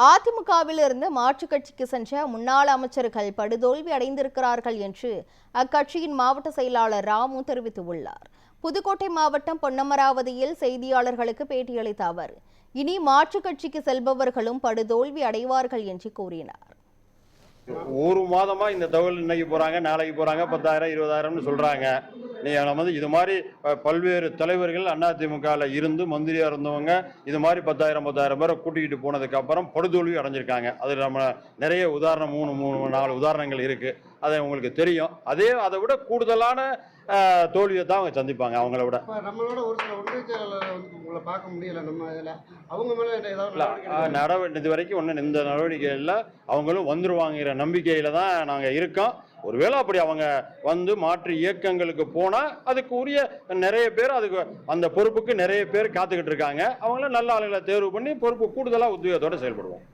அதிமுகவில் இருந்து மாற்றுக் கட்சிக்கு சென்ற முன்னாள் அமைச்சர்கள் படுதோல்வி அடைந்திருக்கிறார்கள் என்று அக்கட்சியின் மாவட்ட செயலாளர் ராமு தெரிவித்துள்ளார். புதுக்கோட்டை மாவட்டம் பொன்னமராவதியில் செய்தியாளர்களுக்கு பேட்டியளித்த அவர், இனி மாற்றுக் கட்சிக்கு செல்பவர்களும் படுதோல்வி அடைவார்கள் என்று கூறினார். ஒரு மாதமா இந்த தகவல் இன்னைக்கு போறாங்க, நாளைக்கு போறாங்க, 10,000 20,000 சொல்றாங்க. நம்ம இது மாதிரி பல்வேறு தலைவர்கள் அதிமுகவில் இருந்து மந்திரியா இருந்தவங்க இது மாதிரி 10,000 பேரை கூட்டிகிட்டு போனதுக்கு அப்புறம் படுதோல்வி அடைஞ்சிருக்காங்க. அது நம்ம நிறைய உதாரணம் 3-4 உதாரணங்கள் இருக்கு. அது உங்களுக்கு தெரியும். அதை விட கூடுதலான தோல்வியை தான் அவங்க சந்திப்பாங்க. அவங்கள விட நம்மளோட ஒரு சில ஒன்றிய பார்க்க முடியல. நம்ம இதில் அவங்க மேலே இது வரைக்கும் ஒன்றும் இந்த நடவடிக்கை இல்லை. அவங்களும் வந்துருவாங்கிற நம்பிக்கையில தான் நாங்கள் இருக்கோம். ஒருவேளை அப்படி அவங்க வந்து மாற்று இயக்கங்களுக்கு போனால் அதுக்கு உரிய நிறைய பேர் அதுக்கு அந்த பொறுப்புக்கு நிறைய பேர் காத்துக்கிட்டு இருக்காங்க. அவங்கள நல்ல ஆளுகளை தேர்வு பண்ணி பொறுப்பு கூடுதலாக உத்வேகத்தோடு செயல்படுவோம்.